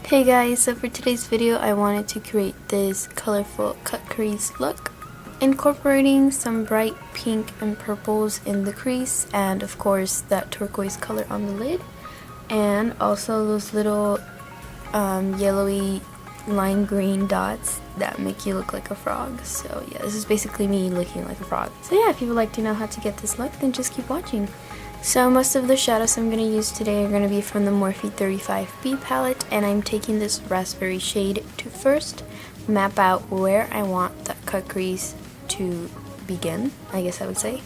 Hey guys, so for today's video I wanted to create this colorful cut crease look, incorporating some bright pink and purples in the crease, and of course that turquoise color on the lid, and also those little yellowy lime green dots that make you look like a frog. So yeah, this is basically me looking like a frog. So yeah, if you would like to know how to get this look, then just keep watching. So most of the shadows I'm going to use today are going to be from the Morphe 35B palette, and I'm taking this raspberry shade to first map out where I want that cut crease to begin, I guess I would say.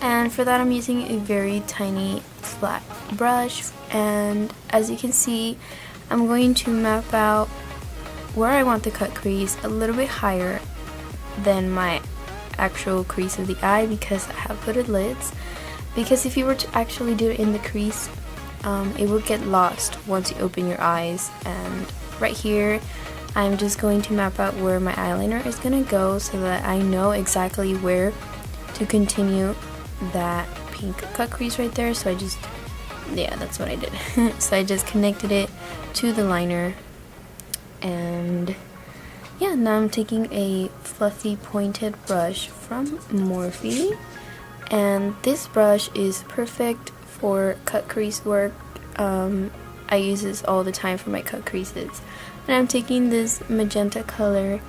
And for that I'm using a very tiny flat brush, and as you can see I'm going to map out where I want the cut crease a little bit higher than my actual crease of the eye because I have hooded lids. Because if you were to actually do it in the crease, it would get lost once you open your eyes. And right here, I'm just going to map out where my eyeliner is going to go so that I know exactly where to continue that pink cut crease right there. So yeah, that's what I did. So I just connected it to the liner. And yeah, now I'm taking a fluffy pointed brush from Morphe. And this brush is perfect for cut crease work. I use this all the time for my cut creases. And I'm taking this magenta color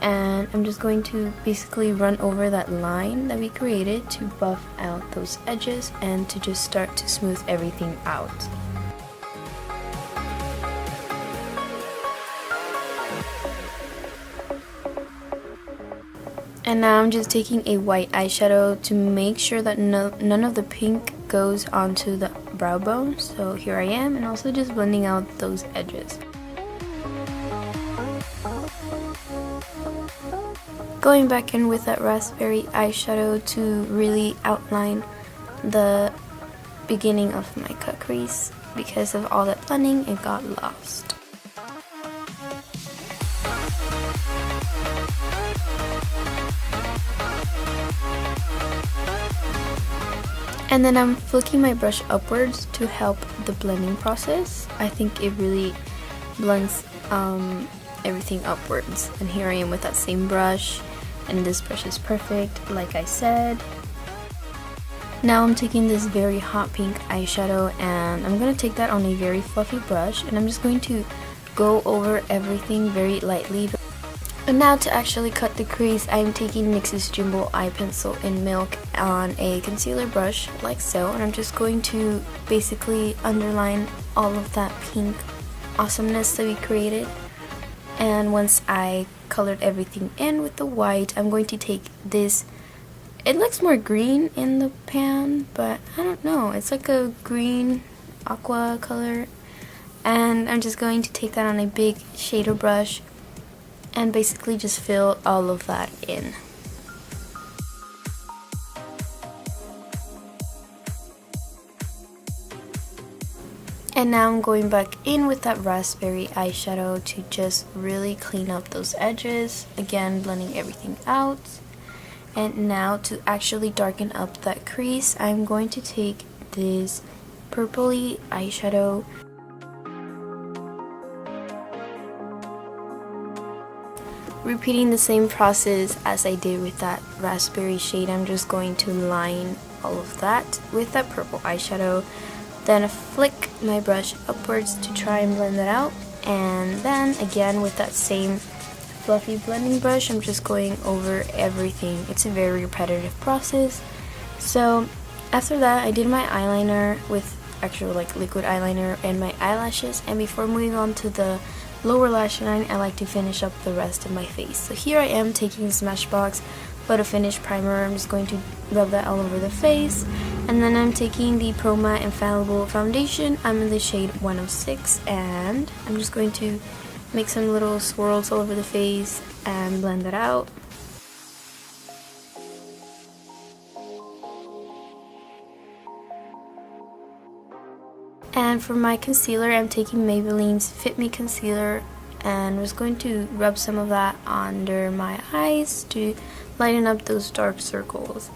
and I'm just going to basically run over that line that we created to buff out those edges and to just start to smooth everything out. And now I'm just taking a white eyeshadow to make sure that none of the pink goes onto the brow bone. So here I am, and also just blending out those edges. Going back in with that raspberry eyeshadow to really outline the beginning of my cut crease. Because of all that blending, it got lost. And then I'm flicking my brush upwards to help the blending process. I think it really blends everything upwards. And here I am with that same brush, and this brush is perfect, like I said. Now I'm taking this very hot pink eyeshadow, and I'm going to take that on a very fluffy brush, and I'm just going to go over everything very lightly. And now to actually cut the crease, I'm taking NYX's Jumbo Eye Pencil in Milk on a concealer brush, like so, and I'm just going to basically underline all of that pink awesomeness that we created. And once I colored everything in with the white, I'm going to take this, it looks more green in the pan, but I don't know, it's like a green aqua color, and I'm just going to take that on a big shader brush and basically just fill all of that in. And now I'm going back in with that raspberry eyeshadow to just really clean up those edges, again blending everything out. And now to actually darken up that crease, I'm going to take this purpley eyeshadow . Repeating the same process as I did with that raspberry shade, I'm just going to line all of that with that purple eyeshadow, then flick my brush upwards to try and blend it out, and then again with that same fluffy blending brush, I'm just going over everything. It's a very repetitive process. So after that, I did my eyeliner with actual like liquid eyeliner and my eyelashes, and before moving on to the lower lash line, I like to finish up the rest of my face. So here I am taking Smashbox Photo Finish Primer. I'm just going to rub that all over the face. And then I'm taking the Pro Matte Infallible Foundation. I'm in the shade 106, and I'm just going to make some little swirls all over the face and blend it out. And for my concealer, I'm taking Maybelline's Fit Me Concealer, and I'm just going to rub some of that under my eyes to lighten up those dark circles.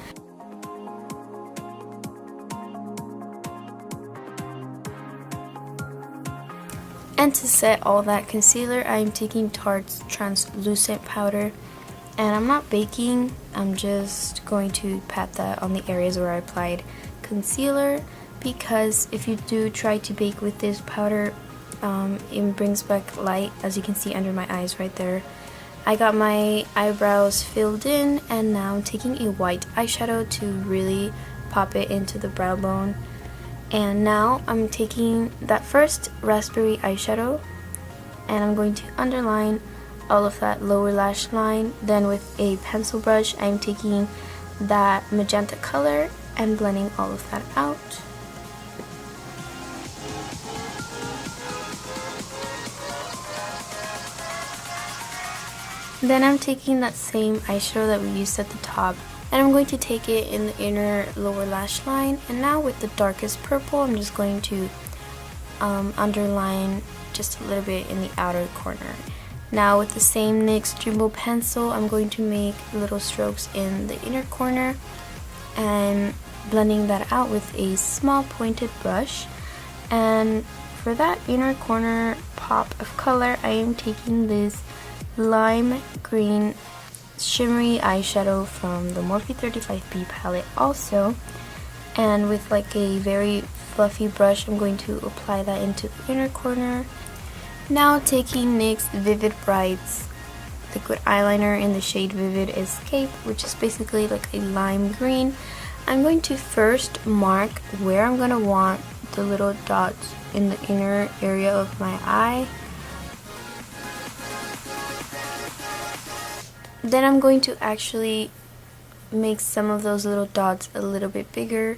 And to set all that concealer, I'm taking Tarte's translucent powder. And I'm not baking, I'm just going to pat that on the areas where I applied concealer, because if you do try to bake with this powder, it brings back light, as you can see under my eyes right there. I got my eyebrows filled in, and now I'm taking a white eyeshadow to really pop it into the brow bone. And now I'm taking that first raspberry eyeshadow, and I'm going to underline all of that lower lash line. Then with a pencil brush, I'm taking that magenta color and blending all of that out. Then I'm taking that same eyeshadow that we used at the top, and I'm going to take it in the inner lower lash line. And now with the darkest purple, I'm just going to underline just a little bit in the outer corner. Now with the same NYX Jumbo pencil, I'm going to make little strokes in the inner corner and blending that out with a small pointed brush. And for that inner corner pop of color, I am taking this lime green shimmery eyeshadow from the Morphe 35B palette also. And with like a very fluffy brush, I'm going to apply that into the inner corner. Now taking NYX Vivid Brights liquid eyeliner in the shade Vivid Escape, which is basically like a lime green, I'm going to first mark where I'm going to want the little dots in the inner area of my eye. Then I'm going to actually make some of those little dots a little bit bigger.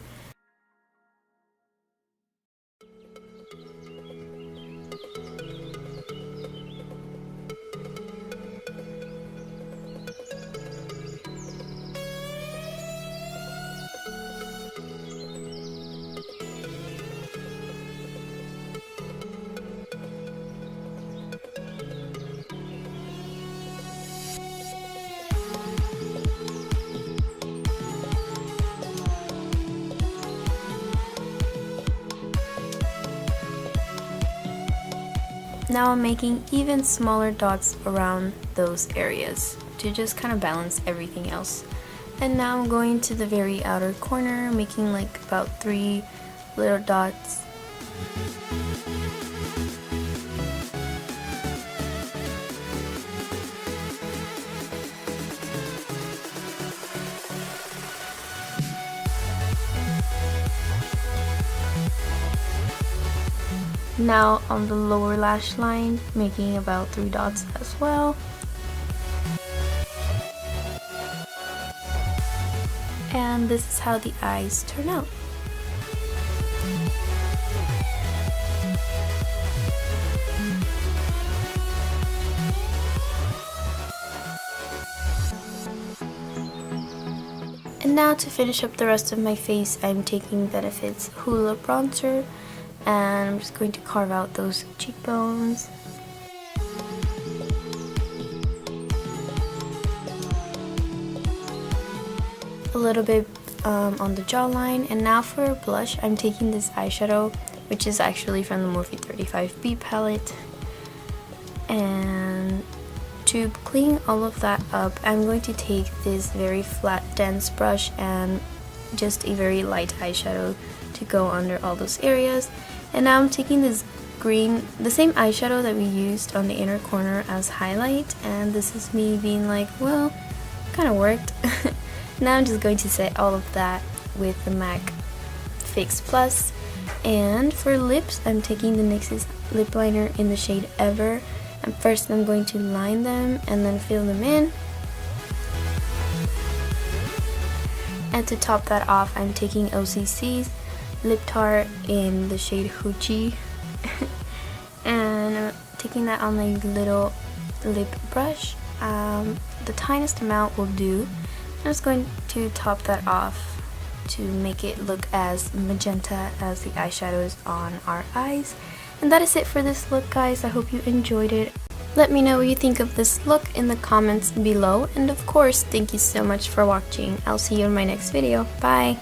Now I'm making even smaller dots around those areas to just kind of balance everything else. And now I'm going to the very outer corner, making like about 3 little dots. Now on the lower lash line, making about 3 dots as well. And this is how the eyes turn out. And now to finish up the rest of my face, I'm taking Benefit's Hoola Bronzer, and I'm just going to carve out those cheekbones. A little bit on the jawline. And now for a blush, I'm taking this eyeshadow, which is actually from the Morphe 35B palette. And to clean all of that up, I'm going to take this very flat, dense brush and just a very light eyeshadow to go under all those areas. And now I'm taking this green, the same eyeshadow that we used on the inner corner as highlight, and this is me being like, well, kind of worked. Now I'm just going to set all of that with the MAC Fix Plus. And for lips, I'm taking the NYX's lip liner in the shade Ever, and first I'm going to line them and then fill them in. And to top that off, I'm taking OCC's lip tart in the shade Hoochie and I'm taking that on my little lip brush. The tiniest amount will do. I'm just going to top that off to make it look as magenta as the eyeshadows on our eyes. And that is it for this look, guys. I hope you enjoyed it. Let me know what you think of this look in the comments below, and of course, thank you so much for watching. I'll see you in my next video. Bye!